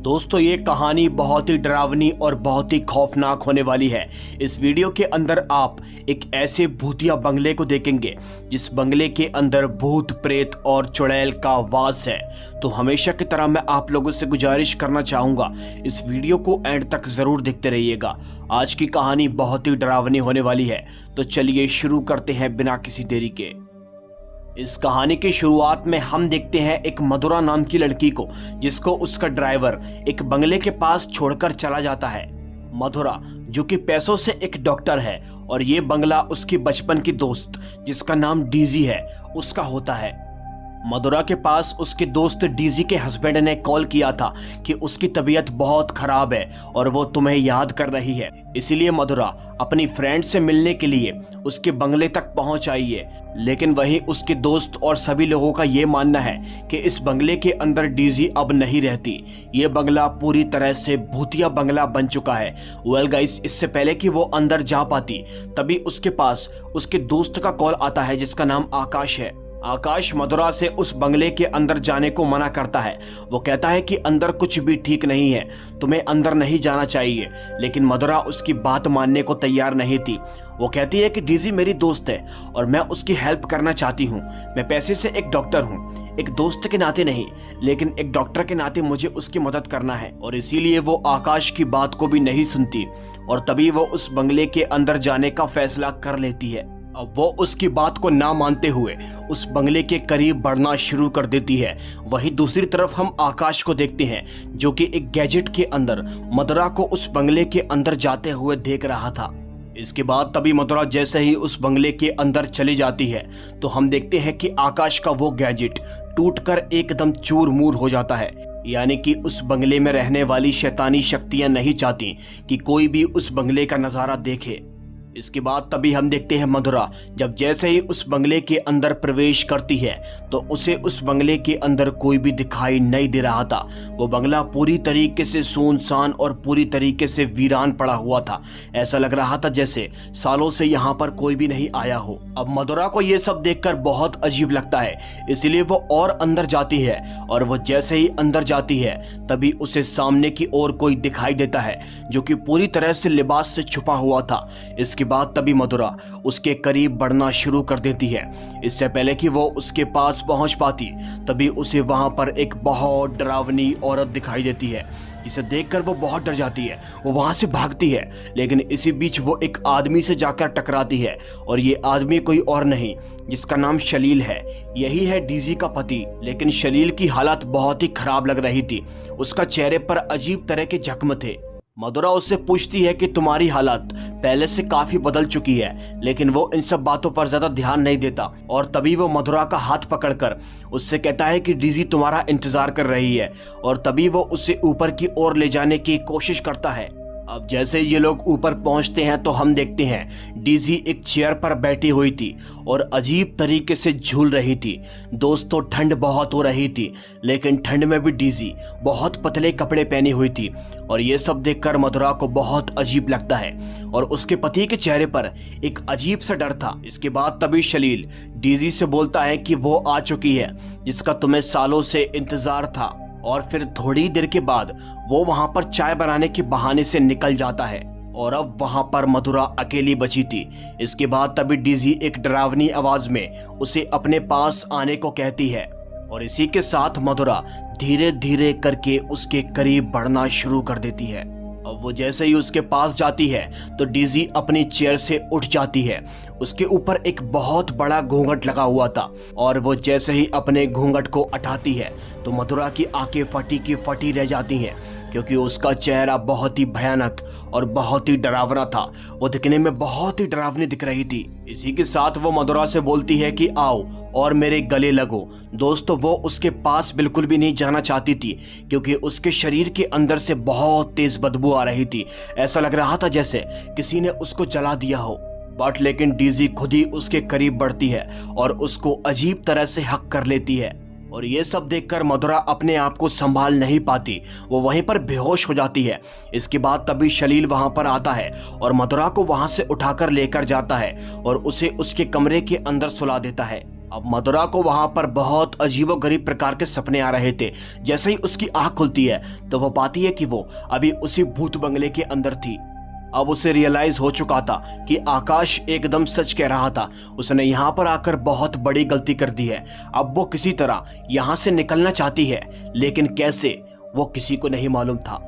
दोस्तों ये कहानी बहुत ही डरावनी और बहुत ही खौफनाक होने वाली है। इस वीडियो के अंदर आप एक ऐसे भूतिया बंगले को देखेंगे जिस बंगले के अंदर भूत प्रेत और चुड़ैल का वास है। तो हमेशा की तरह मैं आप लोगों से गुजारिश करना चाहूँगा, इस वीडियो को एंड तक ज़रूर देखते रहिएगा। आज की कहानी बहुत ही डरावनी होने वाली है। तो चलिए शुरू करते हैं बिना किसी देरी के। इस कहानी की शुरुआत में हम देखते हैं एक मधुरा नाम की लड़की को, जिसको उसका ड्राइवर एक बंगले के पास छोड़कर चला जाता है। मधुरा जो कि पैसों से एक डॉक्टर है और ये बंगला उसकी बचपन की दोस्त जिसका नाम डीजी है उसका होता है। मधुरा के पास उसके दोस्त डीजी के हस्बैंड ने कॉल किया था कि उसकी तबीयत बहुत खराब है और वो तुम्हें याद कर रही है, इसीलिए मधुरा अपनी फ्रेंड से मिलने के लिए उसके बंगले तक पहुंच आई है। लेकिन वहीं उसके दोस्त और सभी लोगों का ये मानना है कि इस बंगले के अंदर डीजी अब नहीं रहती। ये बंगला पूरी तरह से भूतिया बंगला बन चुका है। वेल गाइस, इससे पहले कि वो अंदर जा पाती तभी उसके पास उसके दोस्त का कॉल आता है जिसका नाम आकाश है। आकाश मधुरा से उस बंगले के अंदर जाने को मना करता है। वो कहता है कि अंदर कुछ भी ठीक नहीं है, तुम्हें अंदर नहीं जाना चाहिए। लेकिन मधुरा उसकी बात मानने को तैयार नहीं थी। वो कहती है कि डीजी मेरी दोस्त है और मैं उसकी हेल्प करना चाहती हूँ। मैं पैसे से एक डॉक्टर हूँ, एक दोस्त के नाते नहीं, लेकिन एक डॉक्टर के नाते मुझे उसकी मदद करना है। और इसीलिए वो आकाश की बात को भी नहीं सुनती और तभी वो उस बंगले के अंदर जाने का फैसला कर लेती है। अब वो उसकी बात को ना मानते हुए उस बंगले के करीब बढ़ना शुरू कर देती है। वहीं दूसरी तरफ हम आकाश को देखते हैं जो कि एक गैजेट के अंदर मधुरा को उस बंगले के अंदर जाते हुए देख रहा था। इसके बाद तभी मधुरा जैसे ही उस बंगले के अंदर चली जाती है तो हम देखते हैं कि आकाश का वो गैजेट टूटकर एकदम चूर मूर हो जाता है। यानी कि उस बंगले में रहने वाली शैतानी शक्तियां नहीं चाहती कि कोई भी उस बंगले का नज़ारा देखे। इसके बाद तभी हम देखते हैं मधुरा जब जैसे ही उस बंगले के अंदर प्रवेश करती है तो उसे उस बंगले के अंदर कोई भी दिखाई नहीं दे रहा था। वो बंगला पूरी तरीके से सुनसान और पूरी तरीके से वीरान पड़ा हुआ था। ऐसा लग रहा था जैसे सालों से यहाँ पर कोई भी नहीं आया हो। अब मधुरा को ये सब देखकर बहुत अजीब लगता है, इसीलिए वो और अंदर जाती है और वो जैसे ही अंदर जाती है तभी उसे सामने की ओर कोई दिखाई देता है जो कि पूरी तरह से लिबास से छुपा हुआ था। इसके बाद तभी मधुरा उसके करीब बढ़ना शुरू कर देती है। इससे पहले कि वो उसके पास पहुंच पाती तभी उसे वहां पर एक बहुत डरावनी औरत दिखाई देती है, जिसे देखकर वो बहुत डर जाती है। वो वहां से भागती है, लेकिन इसी बीच वो एक आदमी से जाकर टकराती है और ये आदमी कोई और नहीं जिसका नाम शलील है। यही है डीजी का पति। लेकिन शलील की हालत बहुत ही खराब लग रही थी। उसका चेहरे पर अजीब तरह के जख्म थे। मधुरा उससे पूछती है कि तुम्हारी हालत पहले से काफी बदल चुकी है, लेकिन वो इन सब बातों पर ज्यादा ध्यान नहीं देता। और तभी वो मधुरा का हाथ पकड़कर उससे कहता है कि डीजी तुम्हारा इंतजार कर रही है और तभी वो उसे ऊपर की ओर ले जाने की कोशिश करता है। अब जैसे ये लोग ऊपर पहुंचते हैं तो हम देखते हैं डीजी एक चेयर पर बैठी हुई थी और अजीब तरीके से झूल रही थी। दोस्तों ठंड बहुत हो रही थी, लेकिन ठंड में भी डीजी बहुत पतले कपड़े पहनी हुई थी और ये सब देखकर मधुरा को बहुत अजीब लगता है और उसके पति के चेहरे पर एक अजीब सा डर था। इसके बाद तभी शलील डीजी से बोलता है कि वो आ चुकी है जिसका तुम्हें सालों से इंतजार था। और फिर थोड़ी देर के बाद वो वहां पर चाय बनाने के बहाने से निकल जाता है और अब वहां पर मधुरा अकेली बची थी। इसके बाद तभी डीजी एक डरावनी आवाज में उसे अपने पास आने को कहती है और इसी के साथ मधुरा धीरे धीरे करके उसके करीब बढ़ना शुरू कर देती है। अब वो जैसे ही उसके पास जाती है तो डीजी अपनी चेयर से उठ जाती है। उसके ऊपर एक बहुत बड़ा घूंघट लगा हुआ था और वो जैसे ही अपने घूंघट को उठाती है तो मधुरा की आंखें फटी की फटी रह जाती हैं, क्योंकि उसका चेहरा बहुत ही भयानक और बहुत ही डरावना था। वो दिखने में बहुत ही डरावनी दिख रही थी। इसी के साथ वो मधुरा से बोलती है कि आओ और मेरे गले लगो। दोस्तों वो उसके पास बिल्कुल भी नहीं जाना चाहती थी, क्योंकि उसके शरीर के अंदर से बहुत तेज बदबू आ रही थी। ऐसा लग रहा था जैसे किसी ने उसको जला दिया हो। बट लेकिन डीजी खुद ही उसके करीब बढ़ती है और उसको अजीब तरह से हक कर लेती है और ये सब देखकर मधुरा अपने आप को संभाल नहीं पाती। वो वहीं पर बेहोश हो जाती है। इसके बाद तभी शलील वहां पर आता है और मधुरा को वहां से उठाकर लेकर जाता है और उसे उसके कमरे के अंदर सुला देता है। अब मधुरा को वहां पर बहुत अजीबोगरीब प्रकार के सपने आ रहे थे। जैसे ही उसकी आंख खुलती है तो वो पाती है कि वो अभी उसी भूत बंगले के अंदर थी। अब उसे रियलाइज हो चुका था कि आकाश एकदम सच कह रहा था। उसने यहाँ पर आकर बहुत बड़ी गलती कर दी है। अब वो किसी तरह यहाँ से निकलना चाहती है, लेकिन कैसे, वो किसी को नहीं मालूम था।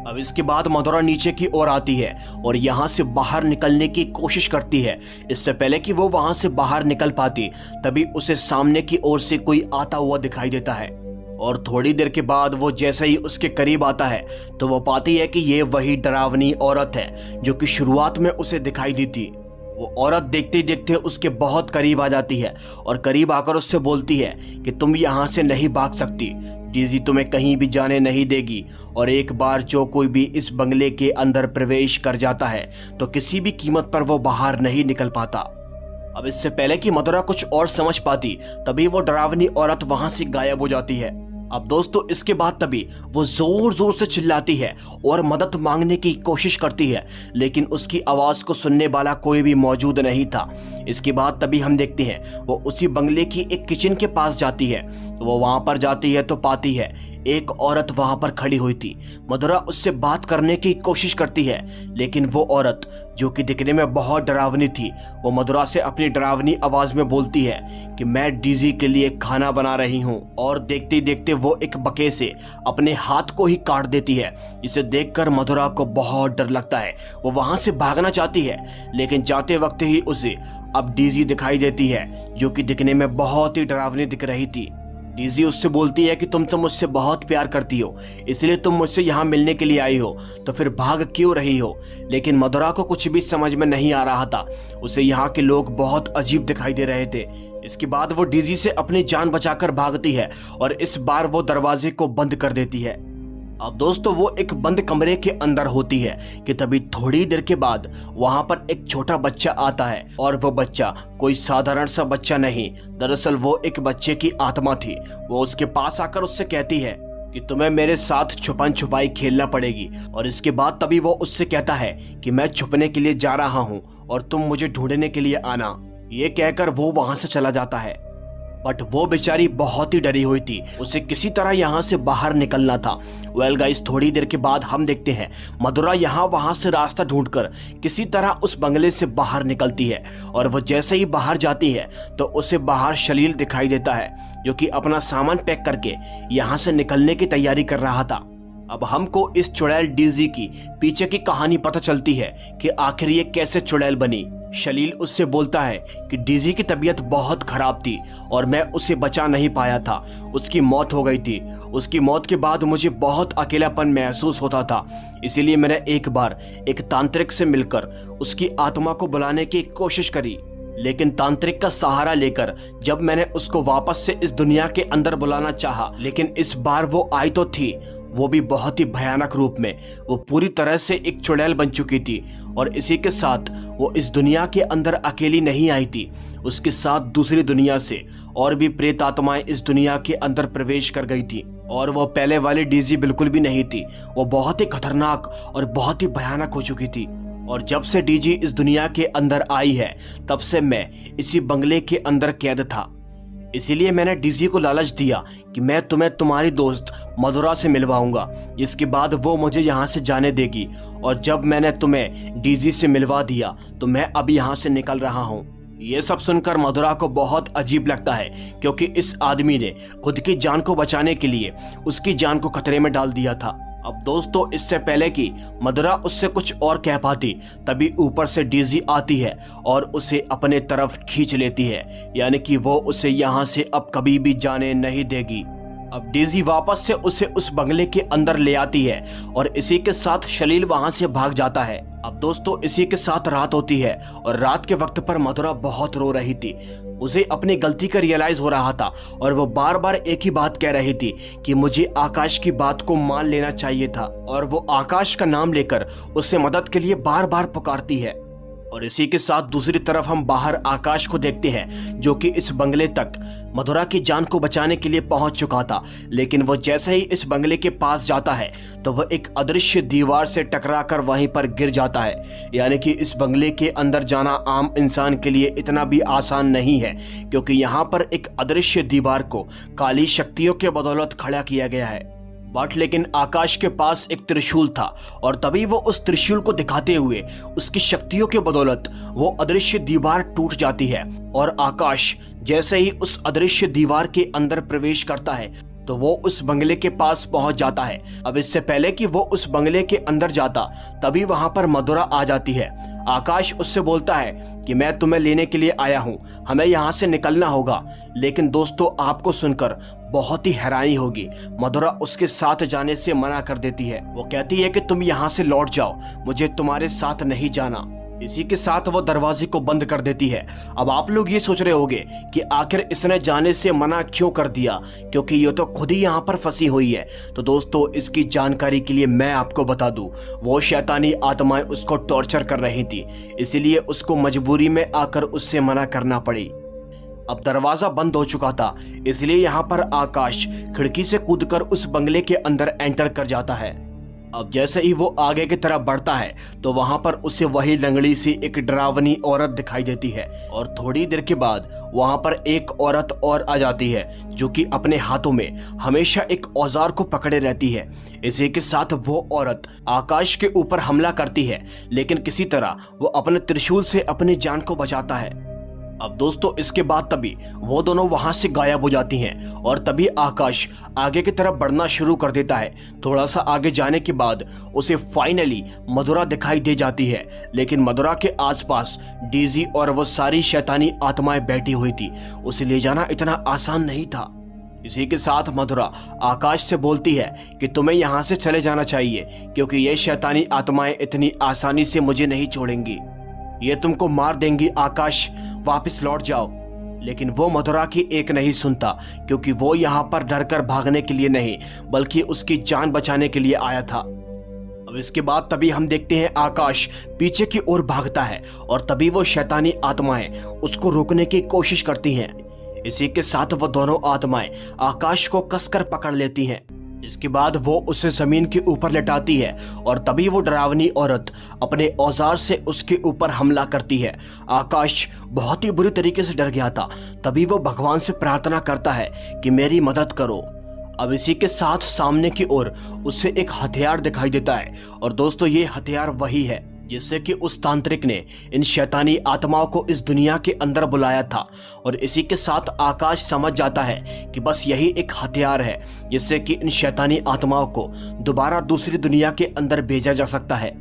अब इसके बाद मधुरा नीचे की ओर आती है और यहाँ से बाहर निकलने की कोशिश करती है। इससे पहले कि वो वहां से बाहर निकल पाती, तभी उसे सामने की ओर से कोई आता हुआ दिखाई देता है। और थोड़ी देर के बाद वो जैसे ही उसके करीब आता है तो वो पाती है कि ये वही डरावनी औरत है जो कि शुरुआत में उसे दिखाई दी थी। वो औरत देखते देखते उसके बहुत करीब आ जाती है और करीब आकर उससे बोलती है कि तुम यहाँ से नहीं भाग सकती, डीजी तुम्हें कहीं भी जाने नहीं देगी, और एक बार जो कोई भी इस बंगले के अंदर प्रवेश कर जाता है तो किसी भी कीमत पर वो बाहर नहीं निकल पाता। अब इससे पहले कि मधुरा कुछ और समझ पाती, तभी वो डरावनी औरत वहां से गायब हो जाती है। अब दोस्तों इसके बाद तभी वो जोर जोर से चिल्लाती है और मदद मांगने की कोशिश करती है, लेकिन उसकी आवाज को सुनने वाला कोई भी मौजूद नहीं था। इसके बाद तभी हम देखते हैं वो उसी बंगले की एक किचन के पास जाती है। वो वहां पर जाती है तो पाती है एक औरत वहां पर खड़ी हुई थी। मधुरा उससे बात करने की कोशिश करती है, लेकिन वो औरत जो कि दिखने में बहुत डरावनी थी, वो मधुरा से अपनी डरावनी आवाज में बोलती है कि मैं डीजी के लिए खाना बना रही हूँ, और देखते देखते वो एक बके से अपने हाथ को ही काट देती है। इसे देखकर मधुरा को बहुत डर लगता है। वो वहां से भागना चाहती है, लेकिन जाते वक्त ही उसे अब डीजी दिखाई देती है जो कि दिखने में बहुत ही डरावनी दिख रही थी। डीजी उससे बोलती है कि तुम तो मुझसे बहुत प्यार करती हो, इसलिए तुम मुझसे यहाँ मिलने के लिए आई हो, तो फिर भाग क्यों रही हो। लेकिन मधुरा को कुछ भी समझ में नहीं आ रहा था। उसे यहाँ के लोग बहुत अजीब दिखाई दे रहे थे। इसके बाद वो डीजी से अपनी जान बचाकर भागती है और इस बार वो दरवाजे को बंद कर देती है। अब दोस्तों वो एक बंद कमरे के अंदर होती है कि तभी थोड़ी देर के बाद वहां पर एक छोटा बच्चा आता है, और वो बच्चा कोई साधारण सा बच्चा नहीं, दरअसल वो एक बच्चे की आत्मा थी। वो उसके पास आकर उससे कहती है कि तुम्हें मेरे साथ छुपन छुपाई खेलना पड़ेगी, और इसके बाद तभी वो उससे कहता है कि मैं छुपने के लिए जा रहा हूँ और तुम मुझे ढूंढने के लिए आना। ये कहकर वो वहां से चला जाता है। बट वो बेचारी बहुत ही डरी हुई थी, उसे किसी तरह यहाँ से बाहर निकलना था। वेल गाइस, थोड़ी देर के बाद हम देखते हैं मधुरा यहाँ वहां से रास्ता ढूंढकर किसी तरह उस बंगले से बाहर निकलती है, और वो जैसे ही बाहर जाती है तो उसे बाहर शलील दिखाई देता है जो कि अपना सामान पैक करके यहाँ से निकलने की तैयारी कर रहा था। अब हमको इस चुड़ैल डीजी की पीछे की कहानी पता चलती है कि आखिर ये कैसे चुड़ैल बनी। शलील उससे बोलता है कि डीजी की तबीयत बहुत खराब थी और मैं उसे बचा नहीं पाया था, उसकी मौत हो गई थी। उसकी मौत के बाद मुझे बहुत अकेलापन महसूस होता था, इसीलिए मैंने एक बार एक तांत्रिक से मिलकर उसकी आत्मा को बुलाने की कोशिश करी, लेकिन तांत्रिक का सहारा लेकर जब मैंने उसको वापस से इस दुनिया के अंदर बुलाना चाहा, लेकिन इस बार वो आई तो थी, वो भी बहुत ही भयानक रूप में। वो पूरी तरह से एक चुड़ैल बन चुकी थी, और इसी के साथ वो इस दुनिया के अंदर अकेली नहीं आई थी, उसके साथ दूसरी दुनिया से और भी प्रेत आत्माएं इस दुनिया के अंदर प्रवेश कर गई थी। और वो पहले वाली डीजी बिल्कुल भी नहीं थी, वो बहुत ही खतरनाक और बहुत ही भयानक हो चुकी थी। और जब से डीजी इस दुनिया के अंदर आई है, तब से मैं इसी बंगले के अंदर कैद था। इसीलिए मैंने डीजी को लालच दिया कि मैं तुम्हें तुम्हारी दोस्त मधुरा से मिलवाऊंगा, इसके बाद वो मुझे यहाँ से जाने देगी। और जब मैंने तुम्हें डीजी से मिलवा दिया तो मैं अब यहाँ से निकल रहा हूँ। ये सब सुनकर मधुरा को बहुत अजीब लगता है, क्योंकि इस आदमी ने खुद की जान को बचाने के लिए उसकी जान को खतरे में डाल दिया था। अब दोस्तों इससे पहले कि मधुरा उससे कुछ और कह पाती, तभी ऊपर से डीजी आती है और उसे अपने तरफ खींच लेती है, यानी कि वो उसे यहाँ से अब कभी भी जाने नहीं देगी। अब डीजी वापस से उसे उस बंगले के अंदर ले आती है और इसी के साथ शलील वहां से भाग जाता है। अब दोस्तों इसी के साथ रात होती है और रात के वक्त पर मधुरा बहुत रो रही थी। उसे अपनी गलती का रियलाइज हो रहा था और वो बार बार एक ही बात कह रही थी कि मुझे आकाश की बात को मान लेना चाहिए था, और वो आकाश का नाम लेकर उसे मदद के लिए बार बार पुकारती है। और इसी के साथ दूसरी तरफ हम बाहर आकाश को देखते हैं जो कि इस बंगले तक मधुरा की जान को बचाने के लिए पहुंच चुका था, लेकिन वो जैसे ही इस बंगले के पास जाता है तो वह एक अदृश्य दीवार से टकराकर वहीं पर गिर जाता है। यानी कि इस बंगले के अंदर जाना आम इंसान के लिए इतना भी आसान नहीं है, क्योंकि यहाँ पर एक अदृश्य दीवार को काली शक्तियों के बदौलत खड़ा किया गया है। बट लेकिन आकाश के पास एक त्रिशूल था और तभी वो उस त्रिशूल को दिखाते हुए उसकी शक्तियों के बदौलत वो अदृश्य दीवार टूट जाती है और आकाश जैसे ही उस अदृश्य दीवार के अंदर प्रवेश करता है तो वो उस बंगले के पास पहुंच जाता है। अब इससे पहले कि वो उस बंगले के अंदर जाता तभी वहां पर मधुरा आ जाती है। आकाश उससे बोलता है कि मैं तुम्हें लेने के लिए आया हूं, हमें यहाँ से निकलना होगा। लेकिन दोस्तों आपको सुनकर बहुत ही हैरानी होगी, मधुरा उसके साथ जाने से मना कर देती है। वो कहती है कि तुम यहाँ से लौट जाओ, मुझे तुम्हारे साथ नहीं जाना। इसी के साथ वो दरवाजे को बंद कर देती है। अब आप लोग ये सोच रहे होंगे कि आखिर इसने जाने से मना क्यों कर दिया, क्योंकि ये तो खुद ही यहाँ पर फंसी हुई है। तो दोस्तों इसकी जानकारी के लिए मैं आपको बता दूं, वो शैतानी आत्माएं उसको टॉर्चर कर रही थी, इसीलिए उसको मजबूरी में आकर उससे मना करना पड़ी। अब दरवाजा बंद हो चुका था, इसलिए यहाँ पर आकाश खिड़की से कूदकर उस बंगले के अंदर एंटर कर जाता है। अब जैसे ही वो आगे की तरफ बढ़ता है तो वहां पर उसे वही लंगड़ी सी एक डरावनी औरत दिखाई देती है और थोड़ी देर के बाद वहां पर एक औरत और आ जाती है जो कि अपने हाथों में हमेशा एक औजार को पकड़े रहती है। इसी के साथ वो औरत आकाश के ऊपर हमला करती है, लेकिन किसी तरह वो अपने त्रिशूल से अपनी जान को बचाता है। अब दोस्तों इसके बाद तभी वो दोनों वहां से गायब हो जाती हैं और तभी आकाश आगे की तरफ बढ़ना शुरू कर देता है। थोड़ा सा आगे जाने के बाद उसे फाइनली मधुरा दिखाई दे जाती है, लेकिन मधुरा के आसपास डीजी और वो सारी शैतानी आत्माएं बैठी हुई थी। उसे ले जाना इतना आसान नहीं था। इसी के साथ मधुरा आकाश से बोलती है कि तुम्हें यहाँ से चले जाना चाहिए, क्योंकि ये शैतानी आत्माएं इतनी आसानी से मुझे नहीं छोड़ेंगी, ये तुमको मार देंगी। आकाश वापस लौट जाओ। लेकिन वो मधुरा की एक नहीं सुनता, क्योंकि वो यहाँ पर डरकर भागने के लिए नहीं बल्कि उसकी जान बचाने के लिए आया था। अब इसके बाद तभी हम देखते हैं आकाश पीछे की ओर भागता है और तभी वो शैतानी आत्माएं उसको रोकने की कोशिश करती हैं। इसी के साथ वो दोनों आत्माएं आकाश को कसकर पकड़ लेती हैं। इसके बाद वो उसे जमीन के ऊपर लेटाती है और तभी वो डरावनी औरत अपने औजार से उसके ऊपर हमला करती है। आकाश बहुत ही बुरी तरीके से डर गया था, तभी वो भगवान से प्रार्थना करता है कि मेरी मदद करो। अब इसी के साथ सामने की ओर उसे एक हथियार दिखाई देता है और दोस्तों ये हथियार वही है जिससे कि उस तांत्रिक ने इन शैतानी आत्माओं को इस दुनिया के अंदर बुलाया था। और इसी के साथ आकाश समझ जाता है कि बस यही एक हथियार है जिससे कि इन शैतानी आत्माओं को दोबारा दूसरी दुनिया के अंदर भेजा जा सकता है।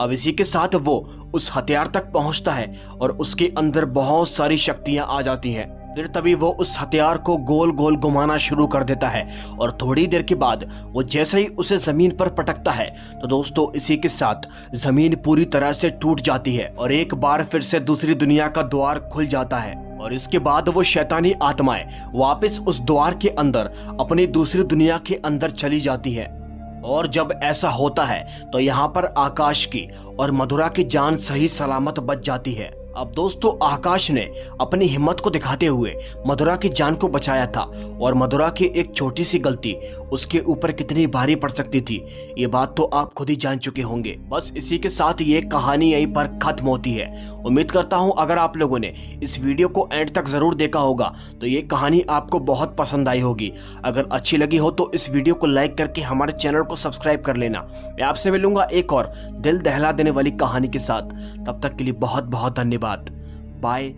अब इसी के साथ वो उस हथियार तक पहुंचता है और उसके अंदर बहुत सारी शक्तियां आ जाती हैं। फिर तभी वो उस हथियार को गोल गोल घुमाना शुरू कर देता है और थोड़ी देर के बाद वो जैसे ही उसे जमीन पर पटकता है तो दोस्तों इसी के साथ जमीन पूरी तरह से टूट जाती है और एक बार फिर से दूसरी दुनिया का द्वार खुल जाता है। और इसके बाद वो शैतानी आत्माएं वापस उस द्वार के अंदर अपनी दूसरी दुनिया के अंदर चली जाती है। और जब ऐसा होता है तो यहाँ पर आकाश की और मधुरा की जान सही सलामत बच जाती है। अब दोस्तों आकाश ने अपनी हिम्मत को दिखाते हुए मधुरा की जान को बचाया था और मधुरा की एक छोटी सी गलती उसके ऊपर कितनी भारी पड़ सकती थी ये बात तो आप खुद ही जान चुके होंगे। बस इसी के साथ ये कहानी यहीं पर खत्म होती है। उम्मीद करता हूँ अगर आप लोगों ने इस वीडियो को एंड तक जरूर देखा होगा तो ये कहानी आपको बहुत पसंद आई होगी। अगर अच्छी लगी हो तो इस वीडियो को लाइक करके हमारे चैनल को सब्सक्राइब कर लेना। मैं आपसे मिलूंगा एक और दिल दहला देने वाली कहानी के साथ, तब तक के लिए बहुत बहुत धन्यवाद। बाय।